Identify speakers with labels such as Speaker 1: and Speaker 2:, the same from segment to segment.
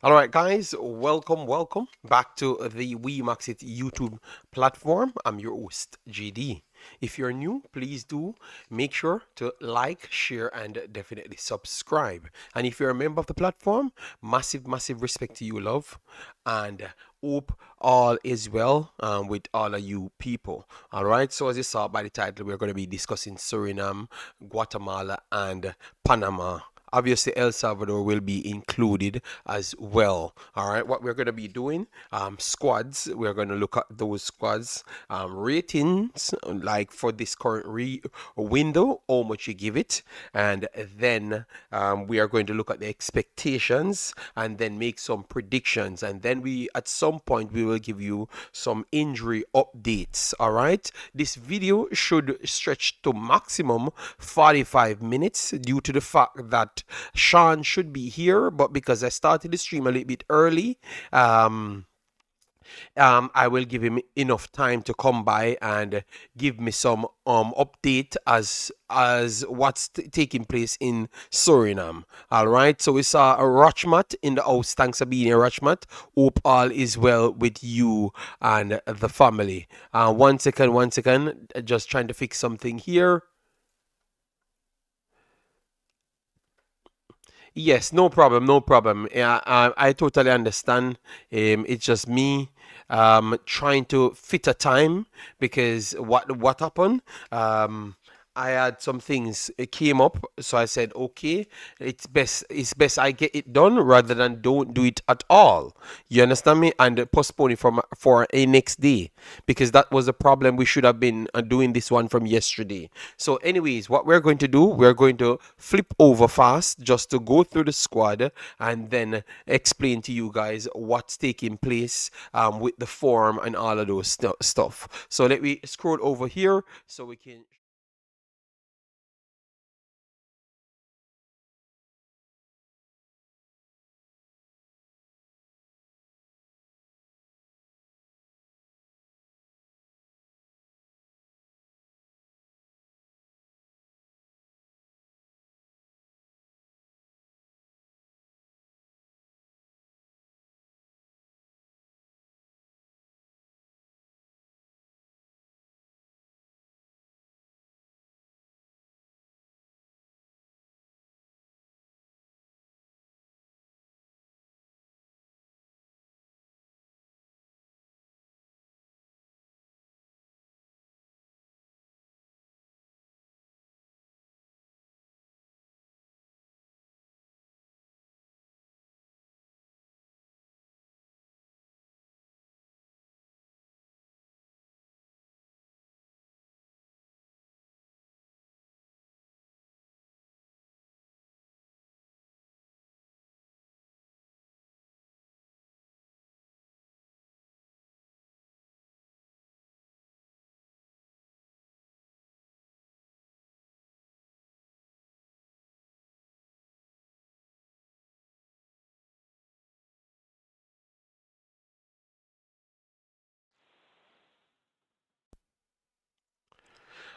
Speaker 1: All right, guys, welcome back to the Wemaxit YouTube platform. I'm your host, GD. If you're new, please do make sure to like, share, and definitely subscribe. And if you're a member of the platform, massive respect to you, love, and hope all is well with all of you people. All right, so as you saw by the title, we're going to be discussing Suriname, Guatemala, and Panama. Obviously, El Salvador will be included as well. All right, what we're going to be doing, squads, we're going to look at those squads, ratings, like for this current window, how much you give it, and then we are going to look at the expectations and then make some predictions. And then at some point, we will give you some injury updates. All right, this video should stretch to maximum 45 minutes due to the fact that Sean should be here, but because I started the stream a little bit early, I will give him enough time to come by and give me some update as what's taking place in Suriname. All right, so we saw a Rachmat in the house. Thanks for being here, Rachmat. Hope all is well with you and the family. One second, just trying to fix something here. Yes, no problem, no problem. Yeah, I totally understand. It's just me trying to fit a time because what happened? I had some things came up, so I said, okay, it's best I get it done rather than don't do it at all. You understand me? And postpone it for a next day because that was the problem. We should have been doing this one from yesterday. So, anyways, what we're going to do, we're going to flip over fast just to go through the squad and then explain to you guys what's taking place with the form and all of those stuff. So let me scroll over here so we can.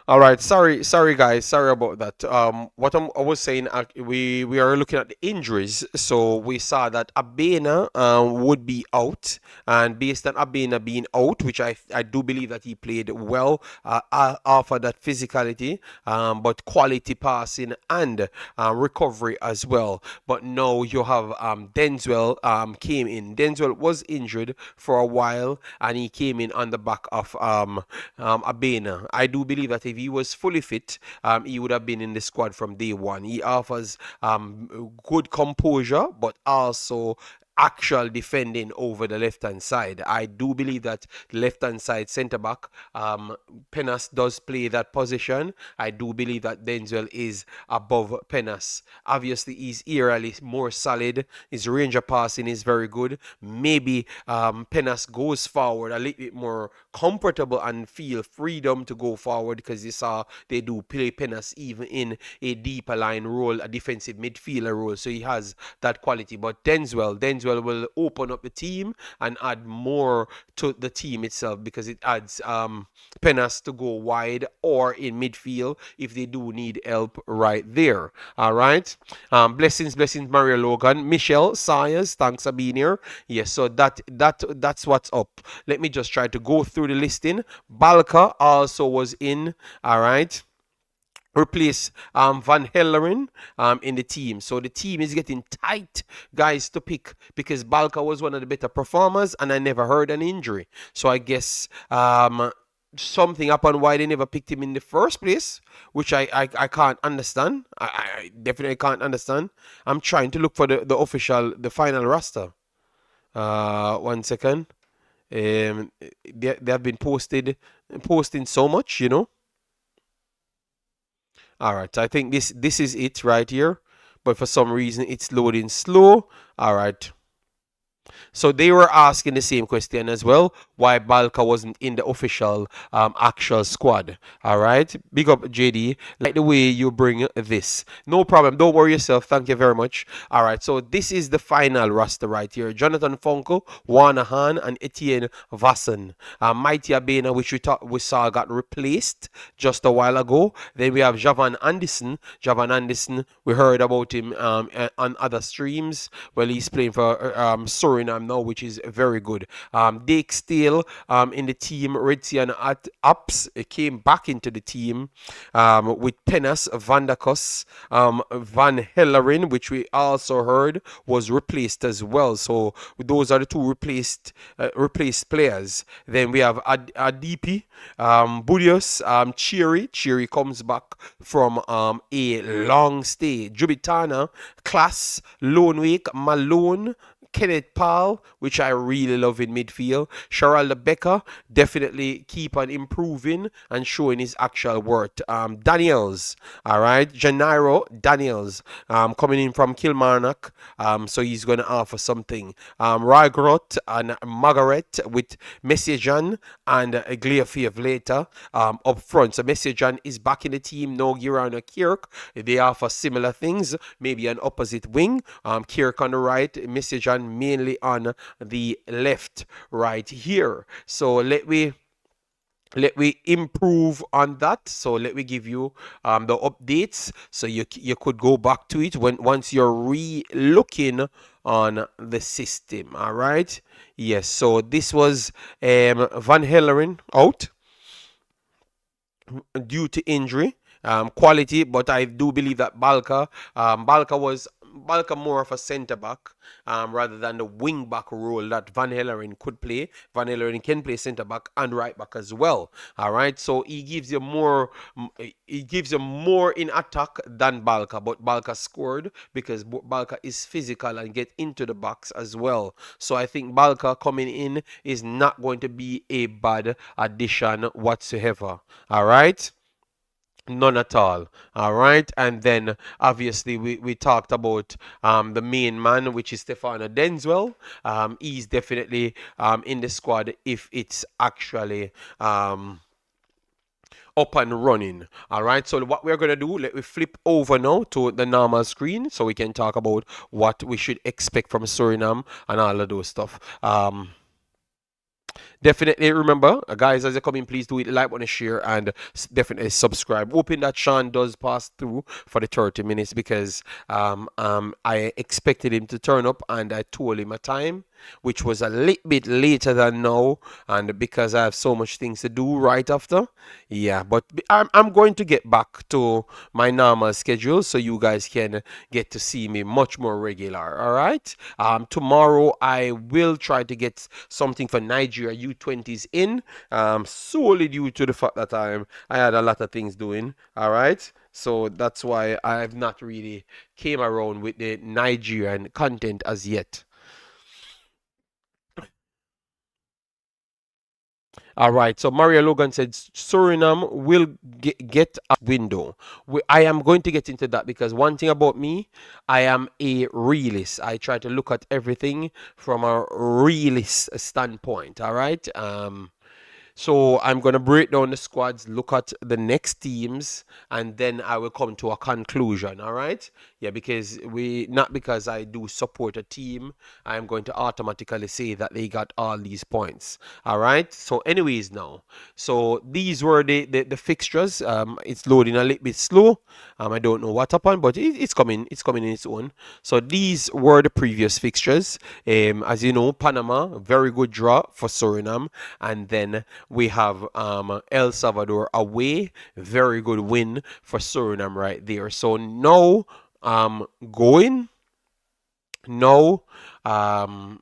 Speaker 1: All right, sorry guys, sorry about that. What I was saying, we are looking at the injuries. So we saw that Abena would be out, and based on Abena being out, which I do believe that he played well, offered that physicality, but quality passing and recovery as well. But now you have Denzel came in. Denzel was injured for a while, and he came in on the back of Abena. I do believe that if he was fully fit, he would have been in the squad from day one. He offers good composure, but also actual defending over the left hand side. I do believe that the left hand side centre back, Penas does play that position. I do believe that Denzel is above Penas. Obviously, he's eerily more solid. His range of passing is very good. Maybe Penas goes forward a little bit more comfortable and feel freedom to go forward because you saw they do play Penas even in a deeper line role, a defensive midfielder role. So he has that quality. But Denzel well will open up the team and add more to the team itself, because it adds Penas to go wide or in midfield if they do need help right there. All right. Blessings, Mario Logan, Michelle Sayers, thanks for being here. Yes, so that's what's up. Let me just try to go through the listing. Balka also was in. All right, replace Van Helleren in the team. So the team is getting tight, guys, to pick, because Balka was one of the better performers and I never heard an injury. So I guess something happened why they never picked him in the first place, which I can't understand. I definitely can't understand. I'm trying to look for the final roster. 1 second. They have been posting so much, you know. All right, I think this is it right here, but for some reason it's loading slow. All right. So they were asking the same question as well, why Balka wasn't in the official actual squad. All right, big up JD, like the way you bring this. No problem, don't worry yourself. Thank you very much. All right, so this is the final roster right here. Jonathan Fonko, Wanahan, and Etienne Vasson. Mighty Abena, which we saw got replaced just a while ago. Then we have Javan Anderson. Javan Anderson, we heard about him on other streams. Well, he's playing for Suriname now, which is very good. Dake Steele in the team. Redsian at Ups came back into the team with Penas, Vandakos, Van Helleren, which we also heard was replaced as well. So those are the two replaced players. Then we have Adipi, Budios, Chiri. Chiri comes back from a long stay. Jubitana, Class, Lone Wake, Malone, Kenneth Paul, which I really love in midfield. Sheralda Becker, definitely keep on improving and showing his actual worth. Daniels, all right. Janiro Daniels, coming in from Kilmarnock, so he's going to offer something. Ragrot and Margaret with Messajan and Gleafiev later up front. So Messajan is back in the team. No Girana Kirk. They offer similar things, maybe an opposite wing. Kirk on the right, Messajan mainly on the left right here. So let me improve on that. So let me give you the updates, so you could go back to it once you're re-looking on the system. All right, yes, so this was Van Helleren out due to injury. Quality, but I do believe that Balka was more of a centre back rather than the wing back role that Van Helleren could play. Van Helleren can play centre back and right back as well. All right, so he gives you more. He gives you more in attack than Balka, but Balka scored because Balka is physical and get into the box as well. So I think Balka coming in is not going to be a bad addition whatsoever. All right. None at all. All right. And then obviously we talked about the main man, which is Stefano Denzwell. He's definitely in the squad if it's actually up and running. All right, so what we're going to do, let me flip over now to the normal screen so we can talk about what we should expect from Suriname and all of those stuff. Definitely remember, guys, as you come in, please do it, like, want to share, and definitely subscribe. Hoping that Sean does pass through for the 30 minutes, because I expected him to turn up and I told him a time, which was a little bit later than now, and because I have so much things to do right after. Yeah, but I'm going to get back to my normal schedule so you guys can get to see me much more regular. All right, tomorrow I will try to get something for Nigeria U20s in, solely due to the fact that I had a lot of things doing. All right, so that's why I have not really came around with the Nigerian content as yet. All right. So Maria Logan said Suriname will get a window. I am going to get into that, because one thing about me, I am a realist. I try to look at everything from a realist standpoint. All right. So I'm gonna break down the squads, look at the next teams, and then I will come to a conclusion. All right? Yeah, because we not because I do support a team, I'm going to automatically say that they got all these points. All right. So, anyways, now, so these were the fixtures. It's loading a little bit slow. I don't know what happened, but it's coming. It's coming in its own. So these were the previous fixtures. As you know, Panama, very good draw for Suriname, and then we have El Salvador away, very good win for Suriname right there. So now going now,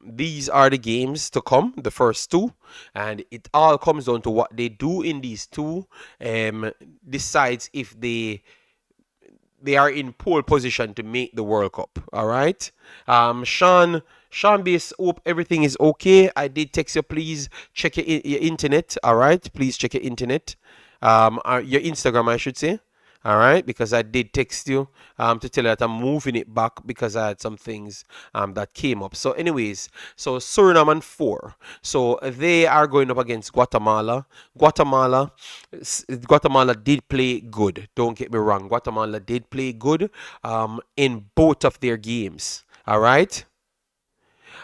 Speaker 1: these are the games to come, the first two, and it all comes down to what they do in these two. Um, decides if they are in pole position to make the World Cup. All right. Sean Base, hope everything is okay. I did text you. Please check your internet. All right. Please check your internet. Your Instagram, I should say. All right, because I did text you to tell you that I'm moving it back because I had some things that came up. So, anyways, so Suriname and four. So they are going up against Guatemala. Guatemala did play good. Don't get me wrong. Guatemala did play good in both of their games. All right.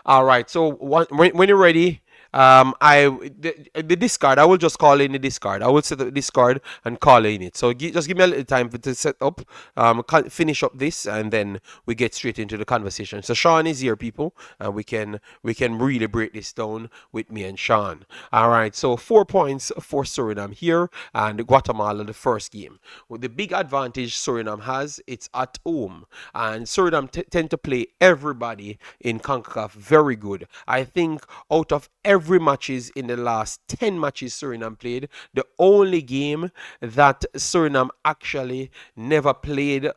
Speaker 1: All right. So when you're ready, the discard. I will just call in the discard. I will set up the discard and call in it. So just give me a little time to set up, finish up this, and then we get straight into the conversation. So Sean is here, people, and we can really break this down with me and Sean. All right. So 4 points for Suriname here, and Guatemala the first game. Well, the big advantage Suriname has, it's at home, and Suriname tend to play everybody in CONCACAF very good. I think out of every matches in the last 10 matches Suriname played, the only game that Suriname actually never played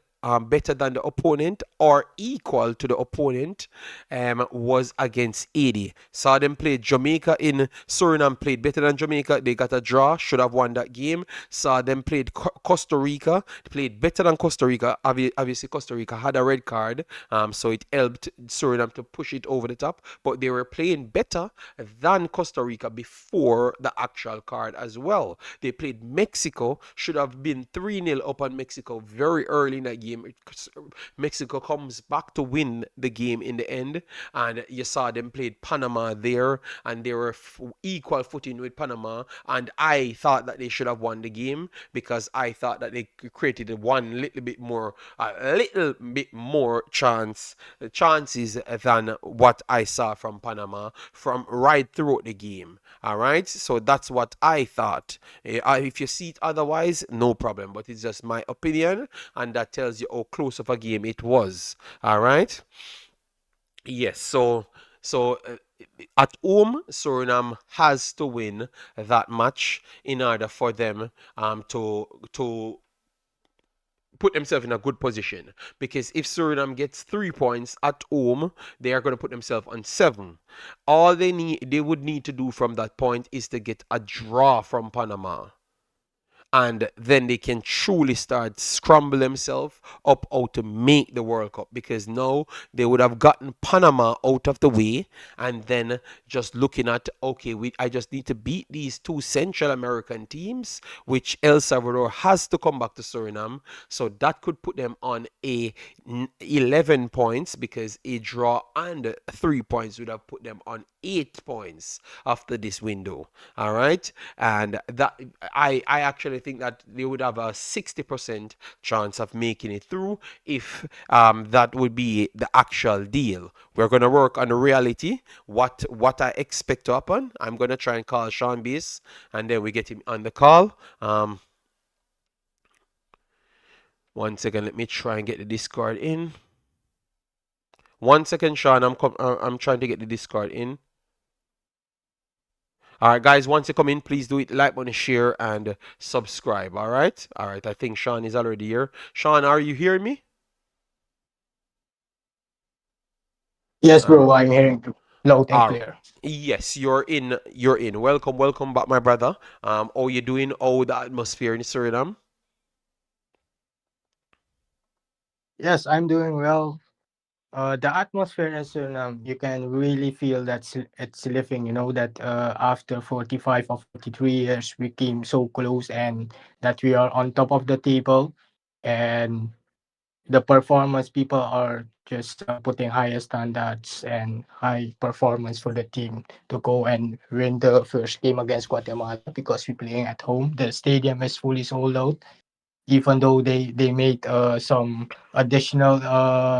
Speaker 1: better than the opponent or equal to the opponent was against Haiti. Saw them play Jamaica in Suriname played better than Jamaica. They got a draw, should have won that game. Saw them played Costa Rica, played better than Costa Rica. Obviously, Costa Rica had a red card, so it helped Suriname to push it over the top. But they were playing better than Costa Rica before the actual card as well. They played Mexico, should have been 3-0 up on Mexico very early in that game. Mexico comes back to win the game in the end, and you saw them played Panama there, and they were equal footing with Panama. And I thought that they should have won the game because I thought that they created a little bit more chances than what I saw from Panama from right throughout the game. All right, so that's what I thought. If you see it otherwise, no problem, but it's just my opinion, and that tells you how close of a game it was. All right. Yes. So at home, Suriname has to win that match in order for them to put themselves in a good position. Because if Suriname gets 3 points at home, they are going to put themselves on 7. All they would need to do from that point is to get a draw from Panama, and then they can truly start scramble themselves up out to make the World Cup, because now they would have gotten Panama out of the way, and then just looking at, okay, I just need to beat these two Central American teams, which El Salvador has to come back to Suriname, so that could put them on 11 points, because a draw and 3 points would have put them on 8 points after this window. All right, and that I actually think that they would have a 60% chance of making it through if that would be the actual deal. We're gonna work on the reality, what I expect to happen. I'm gonna try and call Sean Base, and then we get him on the call. 1 second, let me try and get the Discord in. 1 second, Sean. I'm trying to get the Discord in. All right, guys, once you come in, please do it, like button, share, and subscribe. All right. All right. I think Sean is already here. Sean, are you hearing me?
Speaker 2: Yes,
Speaker 1: Uh,
Speaker 2: bro, I'm hearing you loud and
Speaker 1: all
Speaker 2: clear.
Speaker 1: Yes, you're in. You're in. Welcome, welcome back, my brother. How you doing? Oh, the atmosphere in Suriname.
Speaker 2: Yes, I'm doing well. The atmosphere in Suriname, you can really feel that it's living. You know that after 45 or 43 years, we came so close, and that we are on top of the table, and the performance people are just putting higher standards and high performance for the team to go and win the first game against Guatemala because we're playing at home. The stadium is fully sold out, even though they made some additional uh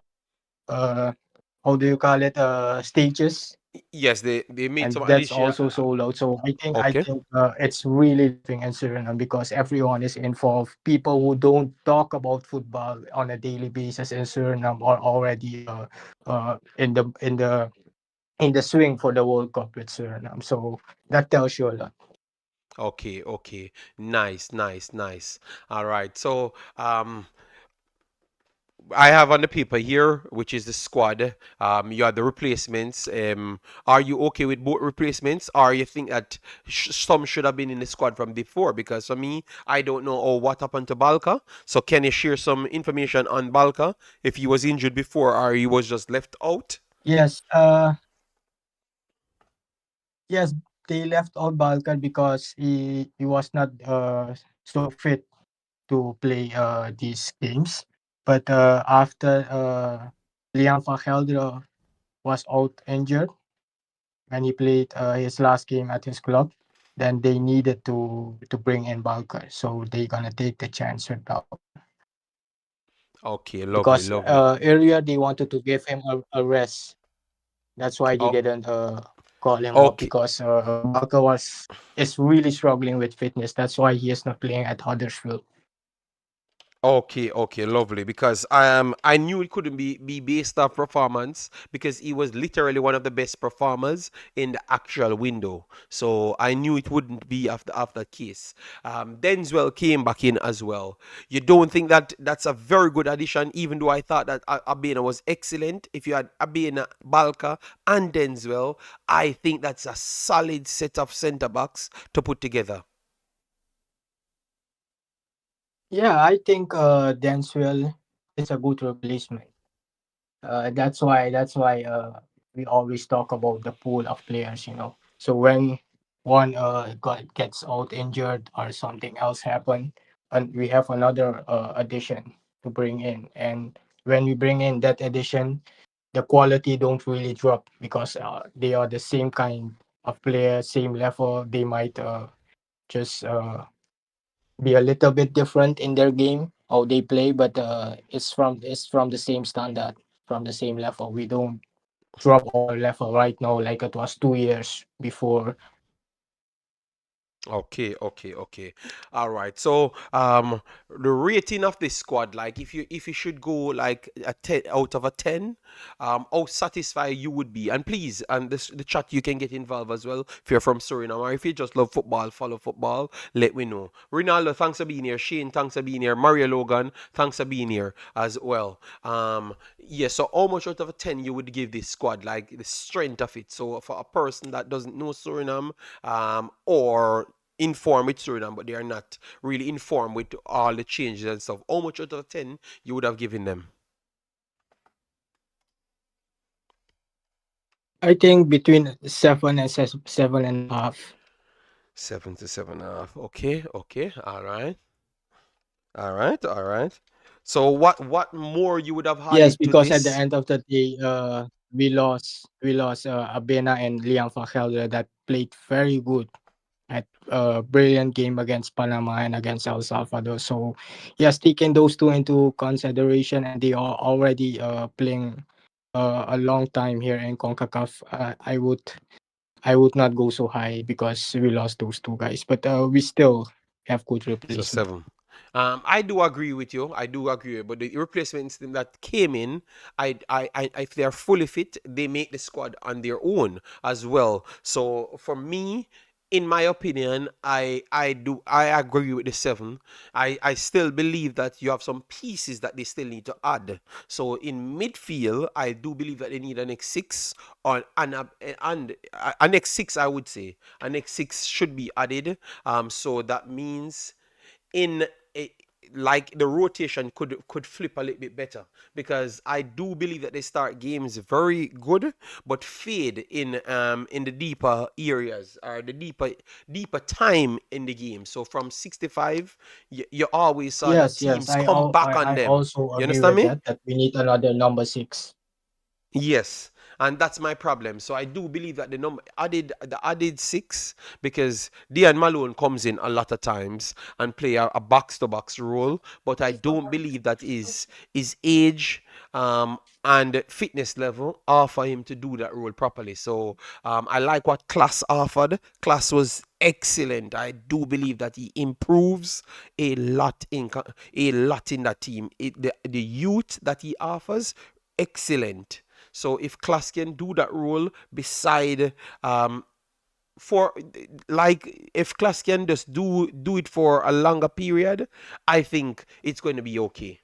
Speaker 2: how do you call it stages,
Speaker 1: Yes, they made some
Speaker 2: and that's
Speaker 1: addition.
Speaker 2: also sold out. So I
Speaker 1: Okay.
Speaker 2: think it's really living in Suriname because everyone is involved. People who don't talk about football on a daily basis in Suriname are already in the swing for the World Cup with Suriname. So that tells you a lot.
Speaker 1: Okay, okay. Nice, nice, nice. All right. So, I have on the paper here, which is the squad. You have the replacements. Are you okay with both replacements, or you think that some should have been in the squad from before? Because for me, I don't know what happened to Balka. So can you share some information on Balka if he was injured before or he was just left out?
Speaker 2: Yes, yes, they left out Balkan because he was not so fit to play these games. But after Liam van Gelder was out injured when he played his last game at his club, then they needed to bring in Balker. So they gonna take the chance with Balker
Speaker 1: Okay, lovely,
Speaker 2: because
Speaker 1: lovely.
Speaker 2: earlier they wanted to give him a rest. That's why they
Speaker 1: Oh,
Speaker 2: didn't call him up
Speaker 1: okay.
Speaker 2: because Balker was is really struggling with fitness. That's why he is not playing at Huddersfield.
Speaker 1: Okay, okay, lovely. Because I knew it couldn't be based off performance because he was literally one of the best performers in the actual window. So I knew it wouldn't be after that case. Denzwell came back in as well. You don't think that that's a very good addition, even though I thought that Abena was excellent. If you had Abena, Balka, and Denzwell, I think that's a solid set of centre backs to put together.
Speaker 2: Yeah, I think Denswell is a good replacement. That's why we always talk about the pool of players, you know. So when one gets out injured or something else happen, and we have another addition to bring in, and when we bring in that addition, the quality don't really drop because they are the same kind of player, same level. They might just be a little bit different in their game how they play, but it's from the same standard, from the same level. We don't drop our level right now like it was 2 years before.
Speaker 1: Okay, okay, okay. All right. So, the rating of this squad, like if you should go like a 10 out of a 10, how satisfied you would be. And please, and this the chat you can get involved as well if you're from Suriname or if you just love football, follow football, let me know. Ronaldo, thanks for being here. Shane, thanks for being here. Mario Logan, thanks for being here as well. Yeah, so how much out of a 10 you would give this squad, like the strength of it? So for a person that doesn't know Suriname, or informed with Suriname, but they are not really informed with all the changes and stuff. How much out of 10 you would have given them?
Speaker 2: I think between 7 and 7.5.
Speaker 1: 7 to 7.5. Okay, okay, all right, all right, all right. So what more you would have
Speaker 2: Yes,
Speaker 1: added to
Speaker 2: because at the
Speaker 1: this?
Speaker 2: end of the day, we lost Abena and Liam Fajelder that played very good at a brilliant game against Panama and against El Salvador. So, yes, taking those two into consideration, and they are already playing a long time here in Concacaf. I would not go so high because we lost those two guys, but we still have good
Speaker 1: So
Speaker 2: replacement.
Speaker 1: 7. I do agree with you. I do agree. But the replacements that came in, if they are fully fit, they make the squad on their own as well. So for me, in my opinion, I agree with the 7. I still believe that you have some pieces that they still need to add. So in midfield, I do believe that they need an X6 or an X6. I would say an X6 should be added. So that means in like the rotation could flip a little bit better, because I do believe that they start games very good but fade in the deeper areas, or the deeper time in the game. So from 65, you always saw that
Speaker 2: Yes, yes.
Speaker 1: teams come back on
Speaker 2: I
Speaker 1: them.
Speaker 2: also
Speaker 1: You
Speaker 2: agree
Speaker 1: understand
Speaker 2: with
Speaker 1: me?
Speaker 2: that we need another number six.
Speaker 1: Yes, and that's my problem. So I do believe that the added six, because Dian Malone comes in a lot of times and play a box to box role, but I don't believe that his age and fitness level offer him to do that role properly. So I like what Class offered. Class was excellent. I do believe that he improves a lot in that team. The youth that he offers, excellent. So if Class can do that role beside for like if Class can just do it for a longer period, I think it's going to be okay.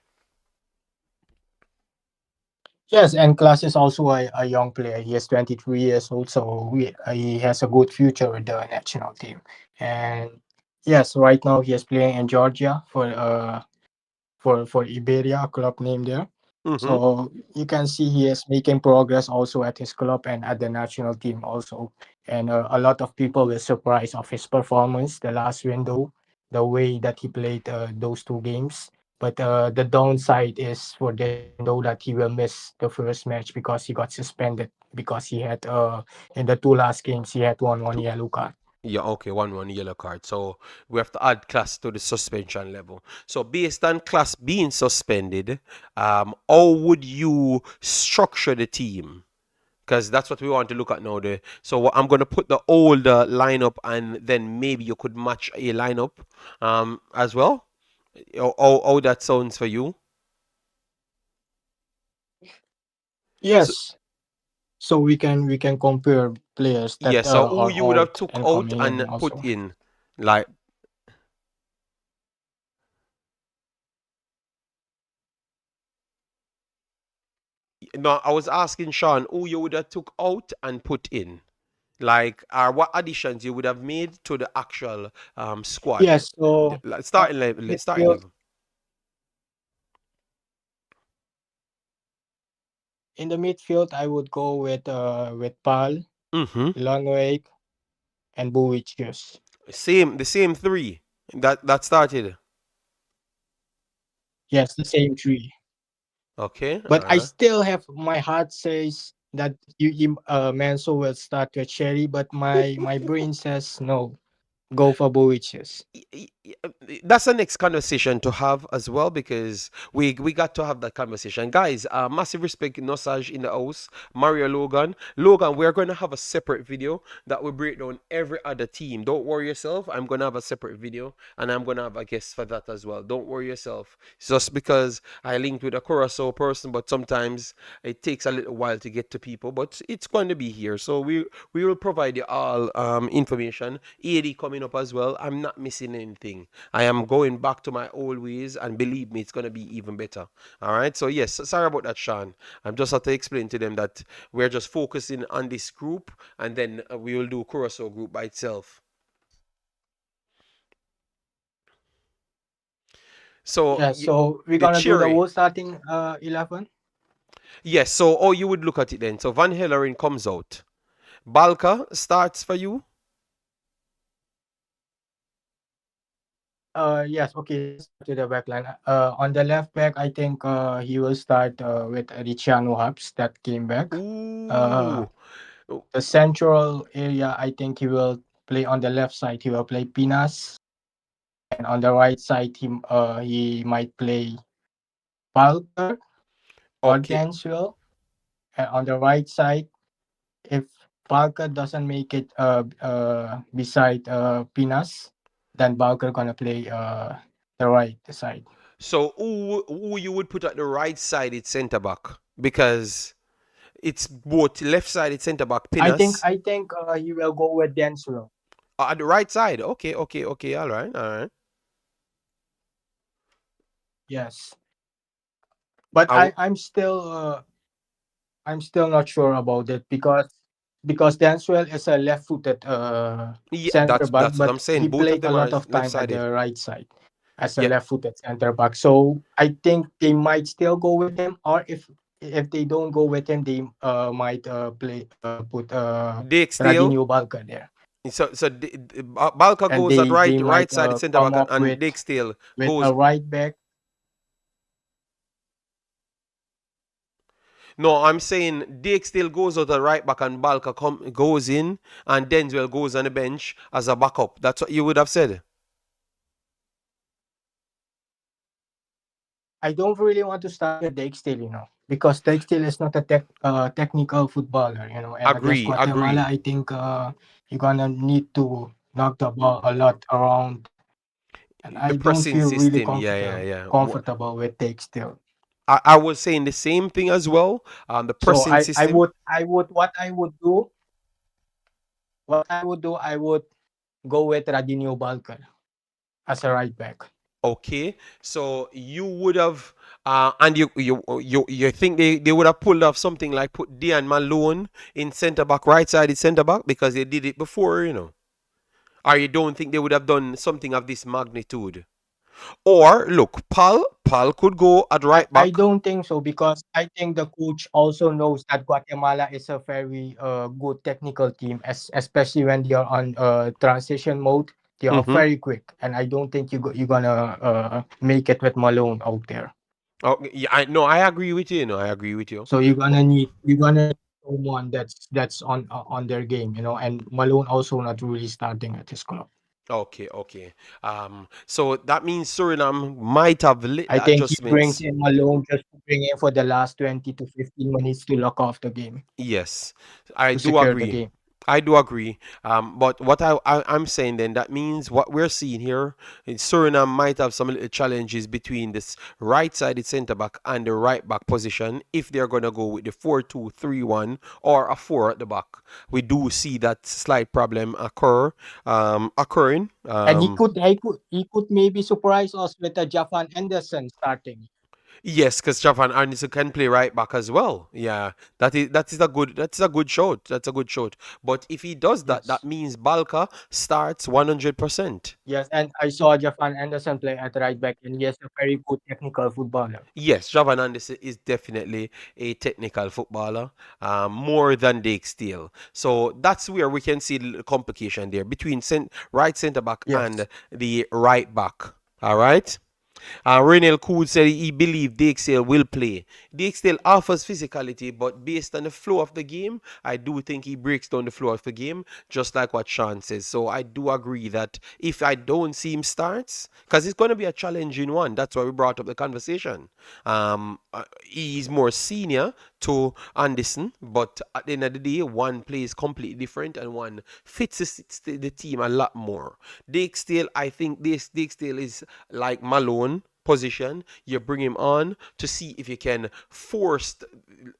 Speaker 2: Yes, and Klaas is also a young player. He is 23 years old, so he has a good future with the national team. And yes, right now he is playing in Georgia for Iberia, a club name there.
Speaker 1: Mm-hmm.
Speaker 2: So you can see he is making progress also at his club and at the national team also. And a lot of people were surprised of his performance the last window, the way that he played those two games. But the downside is for this window that he will miss the first match because he got suspended because he had in the two last games he had one yellow card.
Speaker 1: Yeah, okay, one yellow card. So we have to add Class to the suspension level. So based on Class being suspended, how would you structure the team? Because that's what we want to look at now. So I'm going to put the older lineup, and then maybe you could match a lineup as well. How that sounds for you? So
Speaker 2: Yes, so we can compare players
Speaker 1: yeah,
Speaker 2: that
Speaker 1: so who
Speaker 2: are
Speaker 1: you would have
Speaker 2: out
Speaker 1: took
Speaker 2: and
Speaker 1: out
Speaker 2: coming in
Speaker 1: and put
Speaker 2: also.
Speaker 1: in, like, no, I was asking Sean who you would have took out and put in, like, what additions you would have made to the actual squad.
Speaker 2: Yes, so
Speaker 1: Like,
Speaker 2: uh,
Speaker 1: starting level, starting
Speaker 2: midfield
Speaker 1: level.
Speaker 2: in the midfield, I would go with Pal,
Speaker 1: Mm-hmm.
Speaker 2: Lonweg, and Buwicius.
Speaker 1: The same three that started.
Speaker 2: Yes, the same three.
Speaker 1: Okay,
Speaker 2: But
Speaker 1: all
Speaker 2: I
Speaker 1: right.
Speaker 2: still have my heart says that Manso will start with Sherry, but my brain says no. Go for Buwicius.
Speaker 1: That's the next conversation to have as well, because we got to have that conversation, guys. Massive respect, Nosage in the house, Mario, Logan. We're going to have a separate video that will break down every other team. Don't worry yourself, I'm going to have a separate video, and I'm going to have a guest for that as well. Don't worry yourself. It's just because I linked with a Curacao person, but sometimes it takes a little while to get to people, but it's going to be here. So we will provide you all information. AD coming up as well. I'm not missing anything. I am going back to my old ways, and believe me, it's going to be even better. All right. So yes, sorry about that, Sean. I'm just have to explain to them that we're just focusing on this group, and then we will do Curacao group by itself. So
Speaker 2: Yeah, so we're
Speaker 1: the
Speaker 2: gonna do the
Speaker 1: cherry.
Speaker 2: whole starting 11.
Speaker 1: Yes. So you would look at it then. So Van Helleren comes out. Balka starts for you.
Speaker 2: Yes, okay, let's start with the back line. On the left back, I think he will start with Ricciano Hubs that came back. Uh,
Speaker 1: Ooh.
Speaker 2: the central area, I think he will play on the left side. He will play Pinas, and on the right side, he might play Parker or
Speaker 1: Okay.
Speaker 2: Danswell. And on the right side, if Parker doesn't make it beside Pinas, then Parker gonna play the right side.
Speaker 1: So who you would put at the right sided centre back? Because it's both left sided centre back Pinas.
Speaker 2: I think he will go with Danswell.
Speaker 1: At the right side. Okay, okay, okay. All right, all right.
Speaker 2: Yes, but
Speaker 1: I w-
Speaker 2: I'm still not sure about it because Danswell is a left-footed
Speaker 1: yeah,
Speaker 2: center
Speaker 1: that's
Speaker 2: back,
Speaker 1: that's what
Speaker 2: but
Speaker 1: I'm saying.
Speaker 2: he
Speaker 1: Both of
Speaker 2: played a
Speaker 1: them are
Speaker 2: lot of
Speaker 1: left
Speaker 2: time at
Speaker 1: sided.
Speaker 2: the right side. as a
Speaker 1: Yeah,
Speaker 2: left-footed center back. So I think they might still go with him, or if they don't go with him, they might play put
Speaker 1: Dick Steele.
Speaker 2: Radinho Balca there,
Speaker 1: Balka
Speaker 2: and
Speaker 1: goes at
Speaker 2: they
Speaker 1: right
Speaker 2: might
Speaker 1: side centre
Speaker 2: come
Speaker 1: back,
Speaker 2: up
Speaker 1: and Dick Steele
Speaker 2: with a
Speaker 1: goes.
Speaker 2: right back.
Speaker 1: No, I'm saying Dick Steele goes out at right back, and Balka goes in, and Denzel goes on the bench as a backup. That's what you would have said.
Speaker 2: I don't really want to start with Dijk because Dijk is not a technical footballer, and against
Speaker 1: Agree,
Speaker 2: Guatemala,
Speaker 1: agree.
Speaker 2: I think you're gonna need to knock the ball a lot around, and
Speaker 1: The
Speaker 2: I don't
Speaker 1: pressing
Speaker 2: feel really
Speaker 1: system, yeah, yeah, yeah.
Speaker 2: comfortable with Dijk.
Speaker 1: I was saying the same thing as well. The
Speaker 2: So
Speaker 1: pressing system.
Speaker 2: I would what I would do, I would go with Radinho Balcar as a right back.
Speaker 1: Okay, so you would have, and you think they would have pulled off something like put Dian Malone in centre back, right sided centre back, because they did it before, or you don't think they would have done something of this magnitude? Or look, Pal could go at right
Speaker 2: I
Speaker 1: back.
Speaker 2: don't think so because I think the coach also knows that Guatemala is a very good technical team, especially when they are on transition mode. They are
Speaker 1: Mm-hmm.
Speaker 2: very quick, and I don't think you're gonna make it with Malone out there.
Speaker 1: Oh, yeah, I no, I agree with you. No, I agree with you.
Speaker 2: So you're gonna need someone that's on their game, and Malone also not really starting at his club.
Speaker 1: Okay, okay. So that means Suriname might have
Speaker 2: I
Speaker 1: little
Speaker 2: think he brings
Speaker 1: adjustments.
Speaker 2: in Malone just to bring in for the last 20 to 15 minutes to lock off the game,
Speaker 1: Yes, I
Speaker 2: to
Speaker 1: do
Speaker 2: secure the
Speaker 1: agree.
Speaker 2: game.
Speaker 1: I do agree. But what I'm saying then, that means what we're seeing here in Suriname might have some little challenges between this right-sided centre back and the right back position if they're going to go with the 4-2-3-1 or a 4 at the back. We do see that slight problem occurring.
Speaker 2: And he could maybe surprise us with a Javan Anderson starting.
Speaker 1: Yes, because Javan Arneson can play right back as well. Yeah, that's a good shot. That's a good shot. But if he does that, that
Speaker 2: Yes.
Speaker 1: means Balka starts 100%.
Speaker 2: Yes, and I saw Javan Anderson play at right back, and he is a very good technical footballer.
Speaker 1: Yes, Javan Anderson is definitely a technical footballer, more than Dake Steele. So that's where we can see the complication there between right centre back
Speaker 2: Yes.
Speaker 1: and the right back. All right. Renel Cool said he believed Dixdale will play. Dixdale offers physicality, but based on the flow of the game, I do think he breaks down the flow of the game, just like what Sean says. So I do agree that if I don't see him starts, because it's going to be a challenging one, that's why we brought up the conversation. He's more senior to Anderson, but at the end of the day, one plays completely different and one fits the team a lot more. Dixdale, I think this Dixdale is like Malone position. You bring him on to see if you can force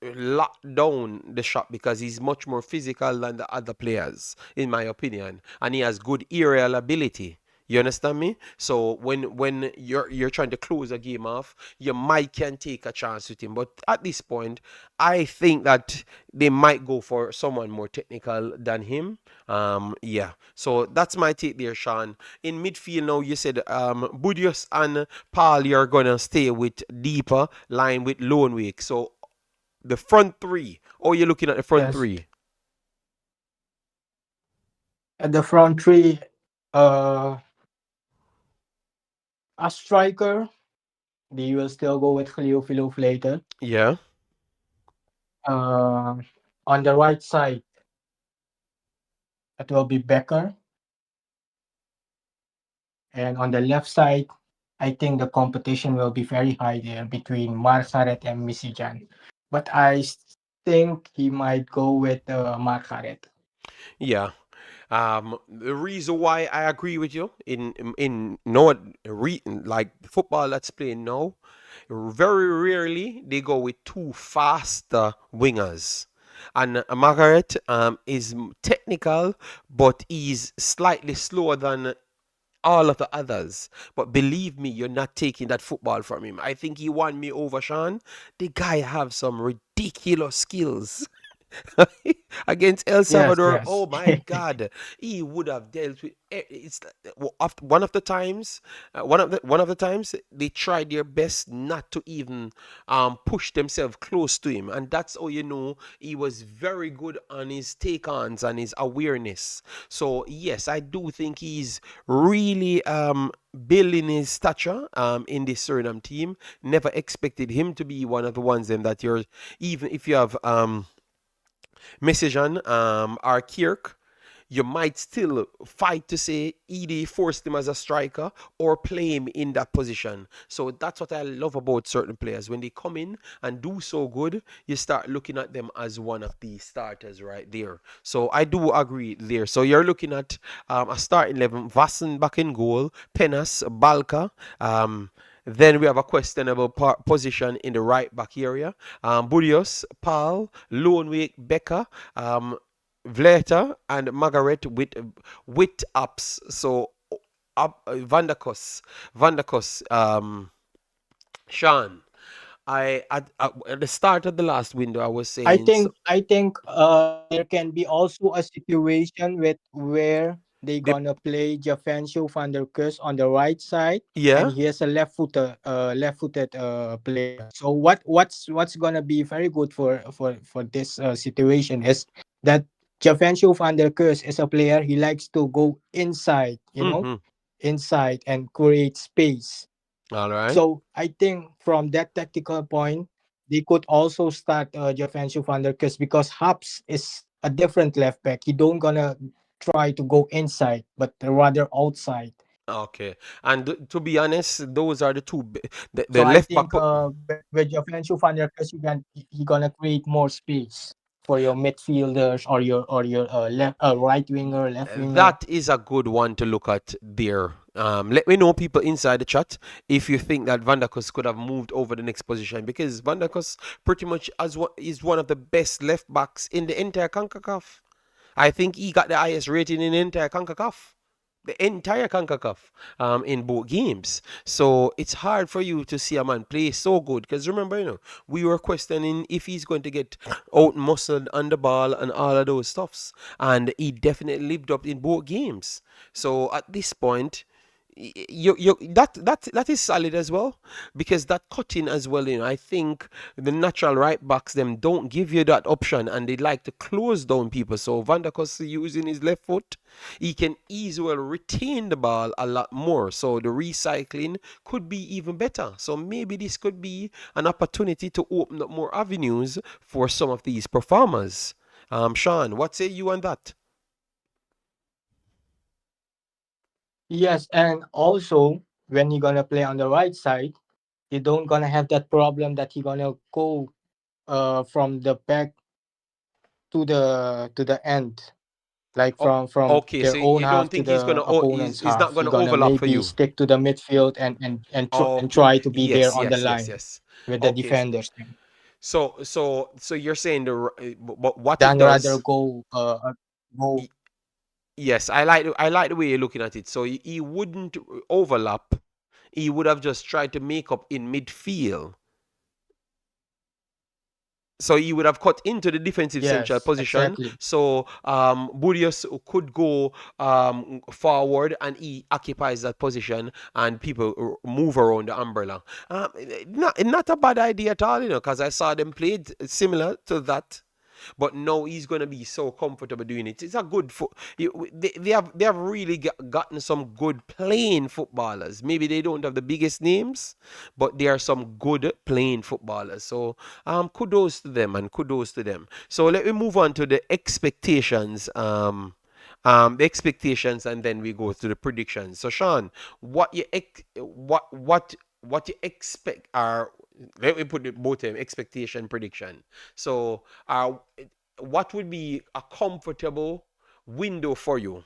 Speaker 1: lock down the shot because he's much more physical than the other players, in my opinion, and he has good aerial ability. You understand me? So when you're trying to close a game off, you might can take a chance with him. But at this point, I think that they might go for someone more technical than him. Yeah. So that's my take there, Sean. In midfield now, you said Budios and Paul, you're gonna stay with deeper line with Loanwick. So the front three. Oh, you're looking at the front
Speaker 2: Yes.
Speaker 1: three.
Speaker 2: At the front three, uh, a striker, they will still go with Cleofilo later.
Speaker 1: Yeah.
Speaker 2: Uh, on the right side, it will be Becker. And on the left side, I think the competition will be very high there between Margaret and Misijan. But think he might go with Margaret.
Speaker 1: Yeah. The reason why I agree with you in no like football that's playing now, very rarely they go with two faster wingers. And Margaret is technical, but he's slightly slower than all of the others. But believe me, you're not taking that football from him. I think he won me over, Sean. The guy have some ridiculous skills. against El
Speaker 2: Yes,
Speaker 1: Salvador.
Speaker 2: yes.
Speaker 1: Oh my God, he would have dealt with. It's one of the times, one of the times they tried their best not to even push themselves close to him, and that's how you know he was very good on his take-ons and his awareness. So yes, I do think he's really building his stature in the Suriname team. Never expected him to be one of the ones then that you're, even if you have Messageon or Kirk, you might still fight to say either forced him as a striker or play him in that position. So that's what I love about certain players. When they come in and do so good, you start looking at them as one of the starters right there. So I do agree there. So you're looking at a starting 11, Vassen back in goal, Penas, Balka, then we have a questionable position in the right back area. Burios, Paul, Loanwake, Becker, Vleta, and Margaret with ups. So Vandakos, Sean. At the start of the last window, I was saying, so,
Speaker 2: I think there can be also a situation with where they
Speaker 1: they,
Speaker 2: gonna play Jafancio van der Kus on the right side, and
Speaker 1: yeah.
Speaker 2: he has a left-footed player. So what's gonna be very good for this situation is that Jafancio van der Kus is a player. He likes to go inside,
Speaker 1: Mm-hmm.
Speaker 2: inside and create space.
Speaker 1: All right.
Speaker 2: So I think from that tactical point, they could also start Jefensu van der Kus because Haps is a different left back. He don't gonna try to go inside, but rather outside.
Speaker 1: Okay. And to be honest, those are the two, the
Speaker 2: So I
Speaker 1: left back.
Speaker 2: think with Jefensu van der Kus, he gonna create more space for your midfielders or your left right winger, left winger.
Speaker 1: That is a good one to look at there. Let me know, people inside the chat, if you think that Vandakos could have moved over the next position, because Vandakos pretty much is one of the best left backs in the entire Concacaf. I think he got the highest rating in the entire Concacaf. The entire Concacaf in both games. So it's hard for you to see a man play so good. Because remember, we were questioning if he's going to get out muscled on the ball and all of those stuffs. And he definitely lived up in both games. So at this point, that is solid as well, because that cutting as well, I think the natural right backs them don't give you that option, and they like to close down people. So Van der Kos using his left foot, he can easily retain the ball a lot more, so the recycling could be even better. So maybe this could be an opportunity to open up more avenues for some of these performers. Sean, what say you on that?
Speaker 2: Yes, and also when you're gonna play on the right side, you don't gonna have that problem that you're gonna go from the back to the end, like
Speaker 1: Oh,
Speaker 2: from
Speaker 1: okay,
Speaker 2: their
Speaker 1: so
Speaker 2: own
Speaker 1: you don't
Speaker 2: half to
Speaker 1: think he's
Speaker 2: the
Speaker 1: gonna,
Speaker 2: opponent's
Speaker 1: he's not
Speaker 2: half. You're
Speaker 1: gonna
Speaker 2: gonna
Speaker 1: overlap for
Speaker 2: maybe
Speaker 1: you?
Speaker 2: stick to the midfield and
Speaker 1: Okay.
Speaker 2: try to be there
Speaker 1: Yes,
Speaker 2: on the
Speaker 1: yes, yes,
Speaker 2: line
Speaker 1: yes.
Speaker 2: with the
Speaker 1: Okay.
Speaker 2: defenders then,
Speaker 1: So you're saying but what it
Speaker 2: than rather
Speaker 1: does?
Speaker 2: go go.
Speaker 1: y- Yes, I like the way you're looking at it. So he wouldn't overlap. He would have just tried to make up in midfield. So he would have cut into the defensive central
Speaker 2: Yes,
Speaker 1: position.
Speaker 2: exactly.
Speaker 1: So Burius could go forward, and he occupies that position, and people move around the umbrella. Not a bad idea at all, because I saw them played similar to that. But now he's going to be so comfortable doing it. It's a good foot. They have really gotten some good playing footballers. Maybe they don't have the biggest names, but they are some good playing footballers. So kudos to them, and kudos to them. So let me move on to the expectations. The expectations, and then we go to the predictions. So Sean, what you expect are, let me put it both in expectation, prediction. So what would be a comfortable window for you,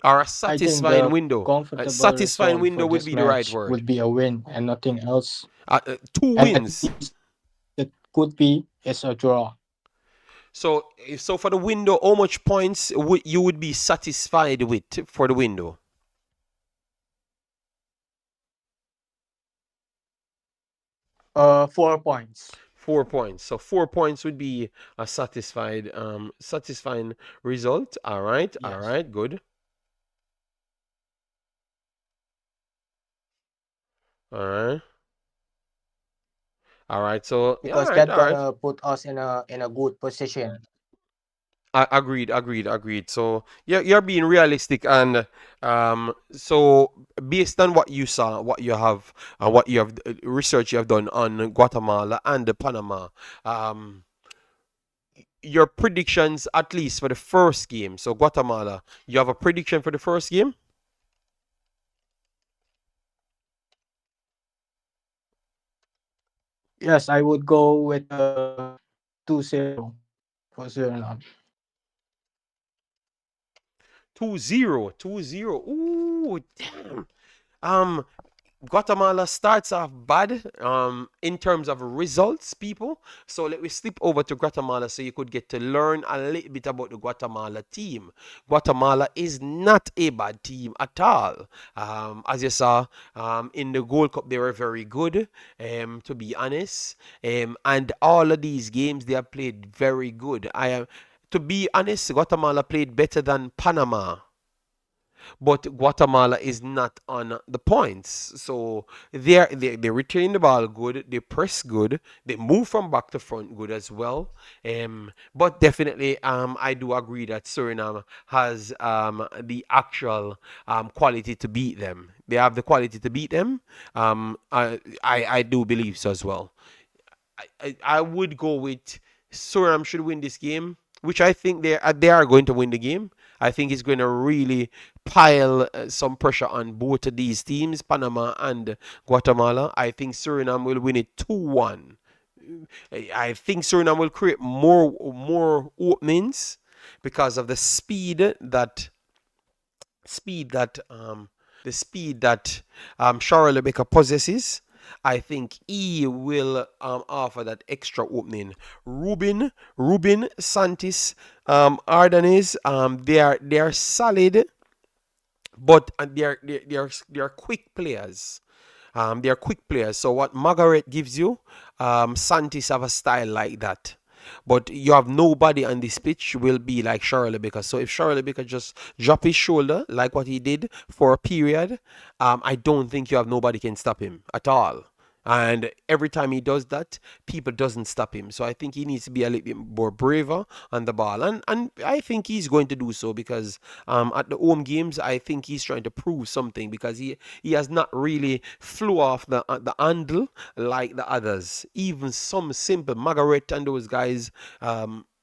Speaker 1: or a
Speaker 2: I think
Speaker 1: satisfying
Speaker 2: the
Speaker 1: window? A
Speaker 2: comfortable
Speaker 1: satisfying
Speaker 2: result
Speaker 1: window
Speaker 2: for
Speaker 1: would
Speaker 2: this
Speaker 1: be the right
Speaker 2: match
Speaker 1: word.
Speaker 2: would be a win and nothing else.
Speaker 1: Two
Speaker 2: And at
Speaker 1: wins.
Speaker 2: least it could be is a draw.
Speaker 1: So for the window, how much points would you would be satisfied with for the window?
Speaker 2: 4 points.
Speaker 1: 4 points. So 4 points would be a satisfying result. All
Speaker 2: Yes.
Speaker 1: right, good. All right, all right. So yeah,
Speaker 2: Because that
Speaker 1: all right.
Speaker 2: gonna put us in a good position.
Speaker 1: Agreed, agreed. So you're being realistic, and so based on what you saw, what you have, what you have research you have done on Guatemala and Panama, um, your predictions at least for the first game. So Guatemala, you have a prediction for the first game?
Speaker 2: Yes, I would go with 2-0 for Suriname.
Speaker 1: 2-0, 2-0. Ooh, damn. Um, Guatemala starts off bad in terms of results, people. So let me slip over to Guatemala so you could get to learn a little bit about the Guatemala team. Guatemala is not a bad team at all. As you saw in the Gold Cup, they were very good, to be honest. And all of these games, they have played very good. To be honest, Guatemala played better than Panama, but Guatemala is not on the points. So they retain the ball good, they press good, they move from back to front good as well. But definitely, I do agree that Suriname has the actual quality to beat them. They have the quality to beat them. I do believe so as well. I would go with Suriname should win this game, which I think they are going to win the game. I think it's going to really pile some pressure on both of these teams, Panama and Guatemala. I think Suriname will win it 2-1. I think Suriname will create more openings because of speed that the speed that Charles Rebecca possesses. I think he will offer that extra opening. Rubin, Santis, Ardanes, they are solid, but they are quick players. They are quick players. So what Margaret gives you, Santis have a style like that. But you have nobody on this pitch will be like Charlie Baker. So if Charlie Baker just drop his shoulder like what he did for a period, I don't think you have nobody can stop him at all. And every time he does that, people doesn't stop him. So I think he needs to be a little bit more braver on the ball. And I think he's going to do so because at the home games, I think he's trying to prove something because he has not really flew off the handle like the others. Even some simple Margaret and those guys,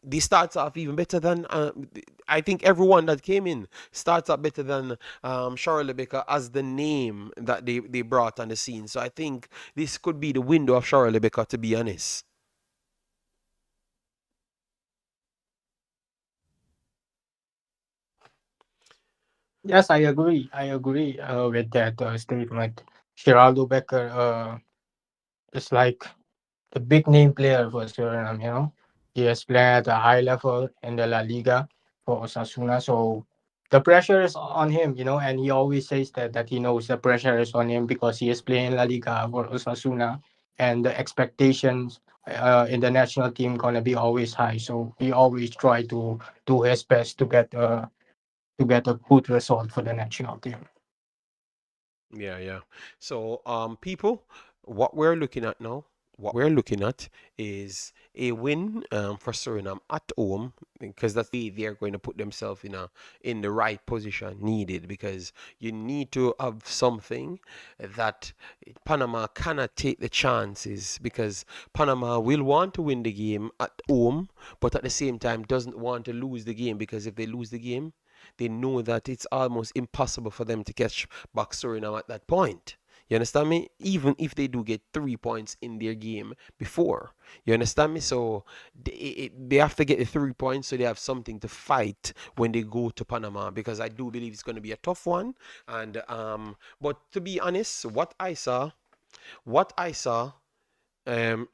Speaker 1: they starts off even better than I think everyone that came in starts up better than Charlotte Baker as the name that they brought on the scene. So I think this could be the window of Charlotte Baker, to be honest.
Speaker 2: Yes, I agree. I agree with that statement. Geraldo Becker is like the big name player for Suriname, you know. He has played at a high level in the La Liga for Osasuna, so the pressure is on him, you know, and he always says that he knows the pressure is on him because he is playing La Liga for Osasuna, and the expectations in the national team gonna be always high. So he always try to do his best to get a good result for the national team.
Speaker 1: Yeah, yeah. So, people, what we're looking at now, what we're looking at is a win for Suriname at home because that's the way they're going to put themselves in the right position needed because you need to have something that Panama cannot take the chances because Panama will want to win the game at home, but at the same time doesn't want to lose the game because if they lose the game, they know that it's almost impossible for them to catch back Suriname at that point. You understand me? Even if they do get 3 points in their game before. You understand me? So they have to get the 3 points so they have something to fight when they go to Panama because I do believe it's going to be a tough one. And but to be honest, what I saw,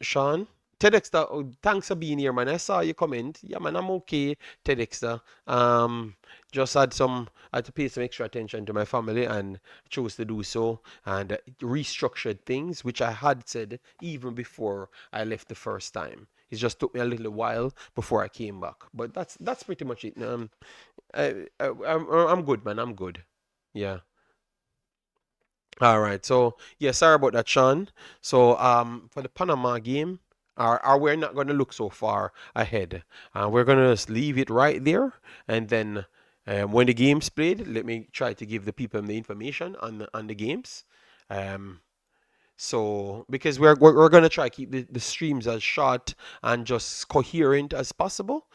Speaker 1: Sean. TEDxter, oh, thanks for being here, man. I saw your comment. Yeah, man, I'm okay, TEDxter. Um, just had to pay some extra attention to my family and chose to do so and restructured things, which I had said even before I left the first time. It just took me a little while before I came back, but that's pretty much it. I'm good, man. I'm good. Yeah. All right. So yeah, sorry about that, Sean. So for the Panama game, we're not gonna look so far ahead. We're gonna just leave it right there, and then when the game's played, let me try to give the people the information on the games. Um, so because we're gonna try to keep the streams as short and just coherent as possible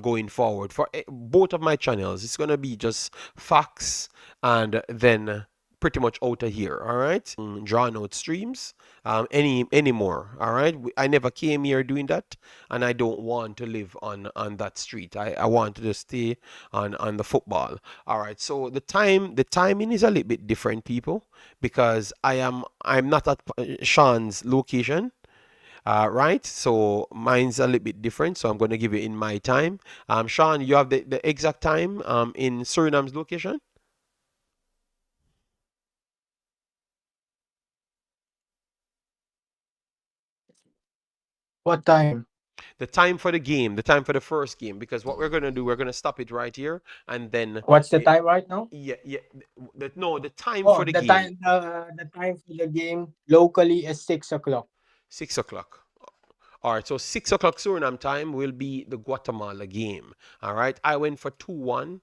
Speaker 1: going forward for both of my channels. It's gonna be just facts and then pretty much out of here. All right, drawn out streams anymore. All right, I never came here doing that, and I don't want to live on that street. I want to just stay on the football. All right, so the timing is a little bit different, people, because I'm not at Sean's location. Right, so mine's a little bit different, so I'm going to give it in my time. Sean, you have the exact time in Suriname's location?
Speaker 2: What time?
Speaker 1: The time for the game, the time for the first game, because what we're going to do, we're going to stop it right here, and then
Speaker 2: What's the time right now?
Speaker 1: yeah, yeah, no, the time
Speaker 2: Oh,
Speaker 1: for the game,
Speaker 2: the time for the game locally is 6 o'clock.
Speaker 1: 6 o'clock. All right, so 6 o'clock Suriname time will be the Guatemala game. All right, I went for 2-1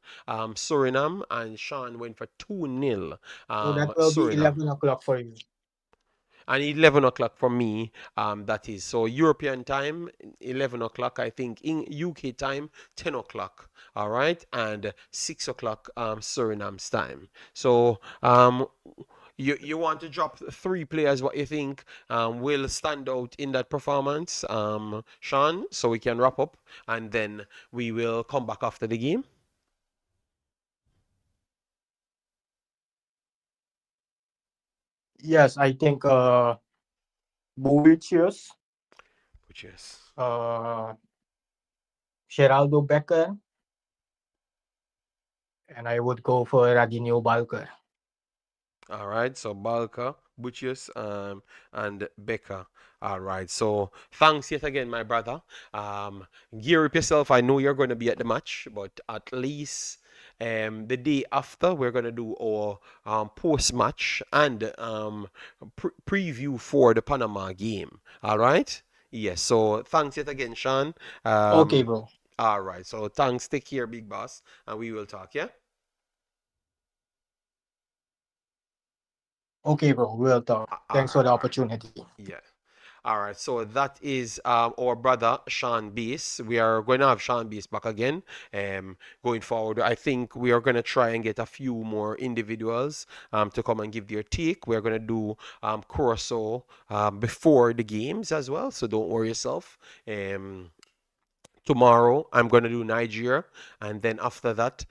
Speaker 1: Suriname, and Sean went for 2-0
Speaker 2: So that will be
Speaker 1: Suriname.
Speaker 2: 11 o'clock for you.
Speaker 1: And 11 o'clock for me, that is. So European time, 11 o'clock, I think. In UK time, 10 o'clock. All right, and 6 o'clock Suriname's time. So you want to drop three players, what you think will stand out in that performance, Sean, so we can wrap up and then we will come back after the game.
Speaker 2: Yes, I think Boetius,
Speaker 1: Which is
Speaker 2: uh, Geraldo Becker, and I would go for Radinho Balker.
Speaker 1: all right, so Balka, Butchers, and Becca. All right, so thanks yet again, my brother. Gear up yourself. I know you're going to be at the match, but at least the day after, we're going to do our post match and preview for the Panama game. All right? Yes, so thanks yet again, Sean.
Speaker 2: Okay,
Speaker 1: Um,
Speaker 2: bro.
Speaker 1: all right, so thanks. Take care, big boss, and we will talk, yeah?
Speaker 2: Okay, bro. We'll talk.
Speaker 1: All
Speaker 2: Thanks for
Speaker 1: right,
Speaker 2: the
Speaker 1: all right.
Speaker 2: opportunity.
Speaker 1: Yeah. All right, so that is our brother Sean Beast. We are going to have Sean Beast back again going forward. I think we are going to try and get a few more individuals to come and give their take. We are going to do Corso before the games as well, so don't worry yourself. Tomorrow, I'm going to do Nigeria, and then after that,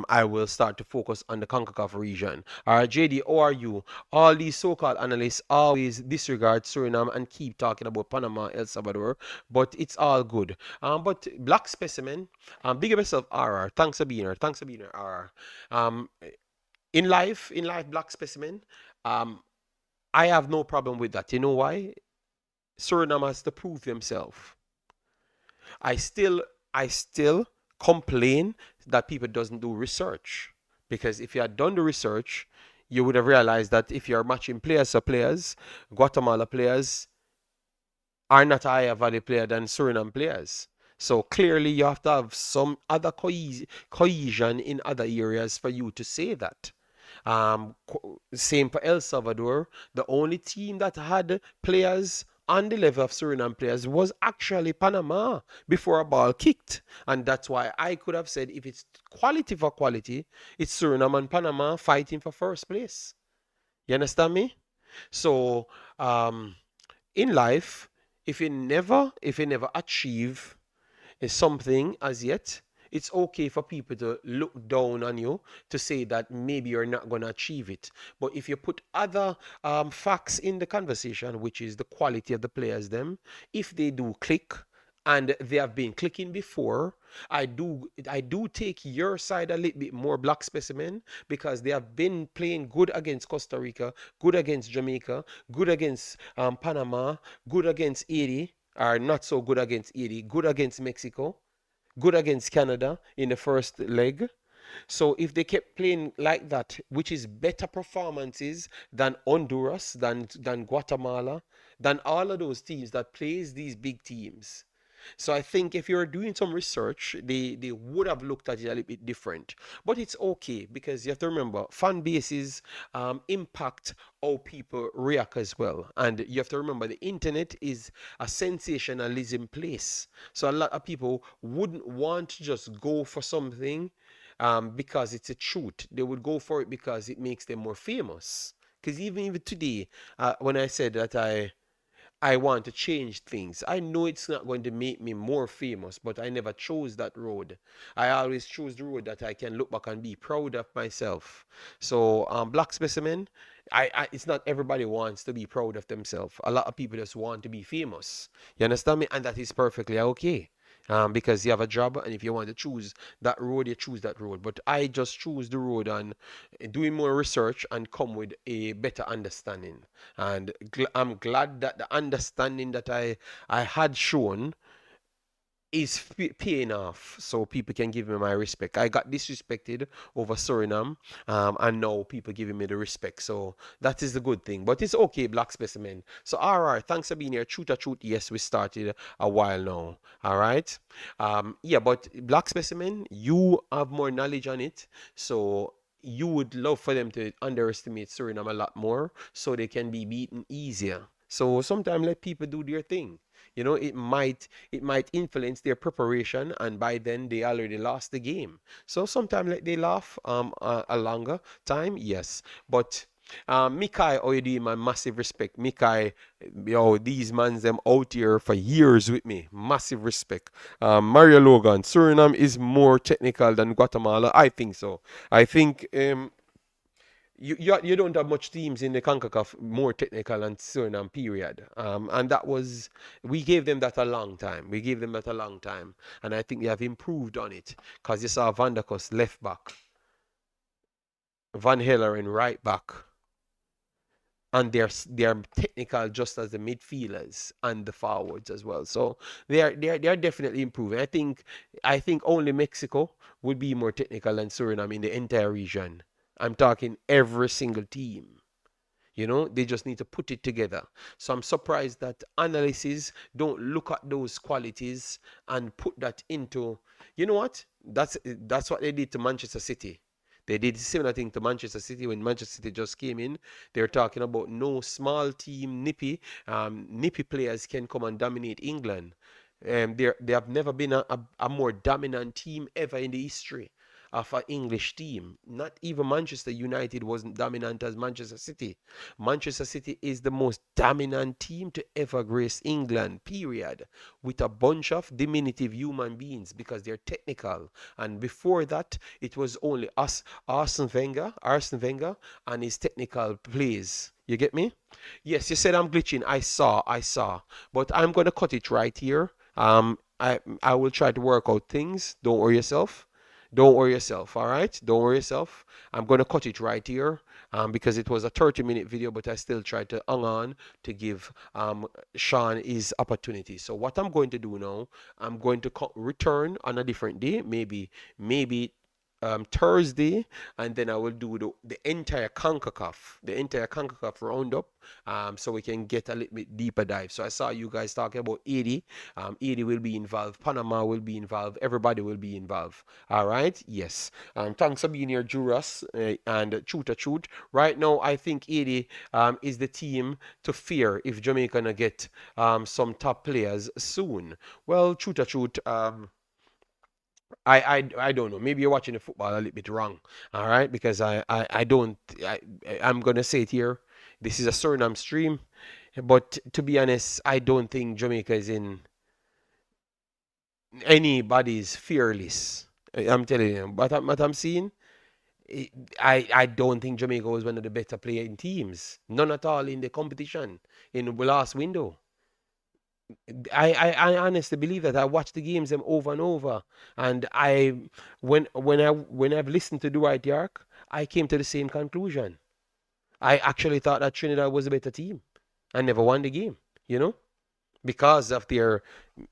Speaker 1: I will start to focus on the Concacaf region. All right, JD, how are you? All these so-called analysts always disregard Suriname and keep talking about Panama, El Salvador, but it's all good. But Black Specimen, big up yourself, RR. Thanks for being here. Thanks for being here, RR. Um, in life, Black Specimen, um, I have no problem with that. You know why? Suriname has to prove himself. I still I still complain that people doesn't do research, because if you had done the research, you would have realized that if you're matching players to players, Guatemala players are not a higher value player than Suriname players. So clearly you have to have some other cohesion in other areas for you to say that. Same for El Salvador. The only team that had players on the level of Suriname players was actually Panama before a ball kicked. And that's why I could have said if it's quality for quality, it's Suriname and Panama fighting for first place. You understand me? So in life, if you never achieve something as yet, It's okay for people to look down on you to say that maybe you're not going to achieve it. But if you put other facts in the conversation, which is the quality of the players, them, if they do click and they have been clicking before, I do take your side a little bit more, black specimen, because they have been playing good against Costa Rica, good against Jamaica, good against Panama, good against Haiti, or not so good against Haiti, good against Mexico, good against Canada in the first leg. So if they kept playing like that, which is better performances than Honduras, than Guatemala, than all of those teams that plays these big teams. So I think if you're doing some research, they would have looked at it a little bit different. But it's okay because you have to remember fan bases impact how people react as well. And you have to remember the internet is a sensationalism place. So a lot of people wouldn't want to just go for something because it's a truth. They would go for it because it makes them more famous. Because even today, when I said that I want to change things. I know it's not going to make me more famous, but I never chose that road. I always chose the road that I can look back and be proud of myself. So, black specimen, it's not everybody wants to be proud of themselves. A lot of people just want to be famous. You understand me? And that is perfectly okay. Because you have a job, and if you want to choose that road, you choose that road. But I just choose the road and doing more research and come with a better understanding. And I'm glad that the understanding that I had shown is paying off, so people can give me my respect. I got disrespected over Suriname, and now people giving me the respect. So that is the good thing. But it's okay, black specimen. So all right, thanks for being here. Truth or truth, yes, we started a while now. All right, yeah, but black specimen, you have more knowledge on it, so you would love for them to underestimate Suriname a lot more, so they can be beaten easier. So sometimes let people do their thing. It might influence their preparation, and by then they already lost the game. So sometimes let they laugh a longer time, yes. But Mikai, oh, you doing my massive respect. Mikai, yo, these mans them out here for years with me. Massive respect. Mario Logan, Suriname is more technical than Guatemala. I think so. I think you don't have much teams in the CONCACAF more technical than Suriname, period. And that was, we gave them that a long time. We gave them that a long time. And I think they have improved on it. Because you saw Van der Kos left back, Van Heller in right back. And they're technical just as the midfielders and the forwards as well. So they are definitely improving. I think only Mexico would be more technical than Suriname in the entire region. I'm talking every single team. They just need to put it together. So I'm surprised that analysts don't look at those qualities and put that into, you know what? That's what they did to Manchester City. They did the similar thing to Manchester City when Manchester City just came in. They're talking about no small team, nippy players can come and dominate England. They have never been a more dominant team ever in the history of an English team. Not even Manchester United wasn't dominant as Manchester City. Manchester City is the most dominant team to ever grace England, period, with a bunch of diminutive human beings because they're technical. And before that, it was only us, Arsene Wenger, and his technical plays. You get me? Yes, you said I'm glitching. I saw. But I'm gonna cut it right here. I will try to work out things. Don't worry yourself. Don't worry yourself, all right? Don't worry yourself. I'm going to cut it right here because it was a 30-minute video, but I still tried to hang on to give Sean his opportunity. So what I'm going to do now, I'm going to return on a different day, maybe Thursday, and then I will do the entire CONCACAF roundup, so we can get a little bit deeper dive. So I saw you guys talking about 80. 80 will be involved, Panama will be involved, everybody will be involved. All right, yes. Thanks for being here, Juras, and Truth or Truth. Right now, I think 80 is the team to fear if Jamaica gonna get some top players soon. Well, Truth or Truth. I don't know. Maybe you're watching the football a little bit wrong. All right, because I don't. I'm gonna say it here. This is a Suriname stream, but to be honest, I don't think Jamaica is in anybody's fearless. I'm telling you, what I'm seeing, I I don't think Jamaica was one of the better playing teams. None at all in the competition in the last window. I honestly believe that. I watched the games them over and over, and when I've listened to Dwight York, I came to the same conclusion. I actually thought that Trinidad was a better team. I never won the game, you know, because of their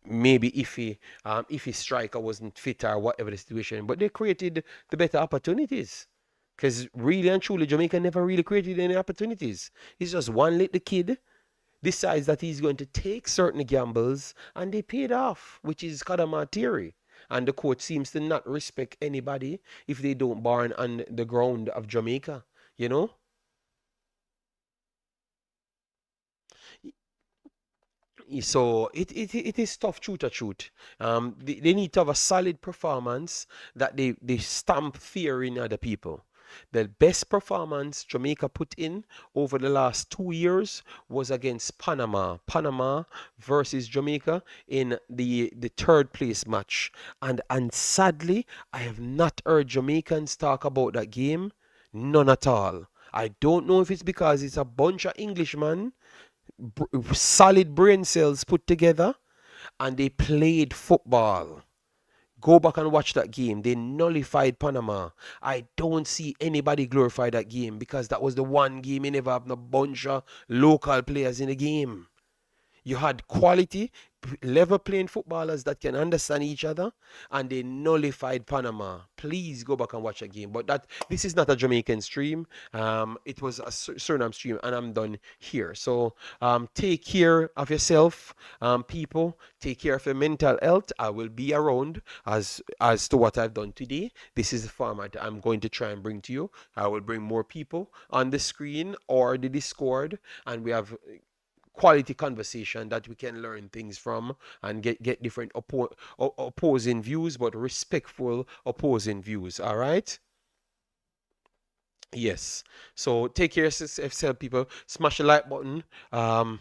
Speaker 1: maybe iffy striker wasn't fit or whatever the situation. But they created the better opportunities. Because really and truly, Jamaica never really created any opportunities. It's just one little kid decides that he's going to take certain gambles, and they paid off, which is Kadama theory. And the coach seems to not respect anybody if they don't burn on the ground of Jamaica, you know? So it is tough, truth or truth. They need to have a solid performance that they stamp fear in other people. The best performance Jamaica put in over the last 2 years was against Panama. Panama versus Jamaica in the third place match. And sadly, I have not heard Jamaicans talk about that game. None at all. I don't know if it's because it's a bunch of Englishmen solid brain cells put together, and they played football. Go back and watch that game. They nullified Panama. I don't see anybody glorify that game because that was the one game you never have a bunch of local players in the game. You had quality, level playing footballers that can understand each other, and they nullified Panama. Please go back and watch that game. But that this is not a Jamaican stream. It was a Suriname stream, and I'm done here. So take care of yourself, people. Take care of your mental health. I will be around as to what I've done today. This is the format I'm going to try and bring to you. I will bring more people on the screen or the Discord, and we have quality conversation that we can learn things from and get different opposing views, but respectful opposing views. All right. Yes. So take care of yourself, people. Smash the like button. um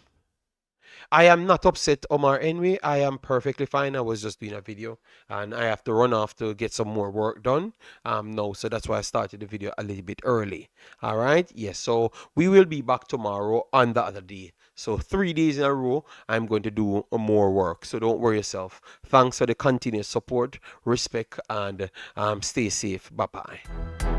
Speaker 1: I am not upset, Omar Envy. I am perfectly fine. I was just doing a video and I have to run off to get some more work done. No, so that's why I started the video a little bit early. All right. Yes. So we will be back tomorrow on the other day. So 3 days in a row, I'm going to do more work. So don't worry yourself. Thanks for the continuous support, respect, and stay safe. Bye bye.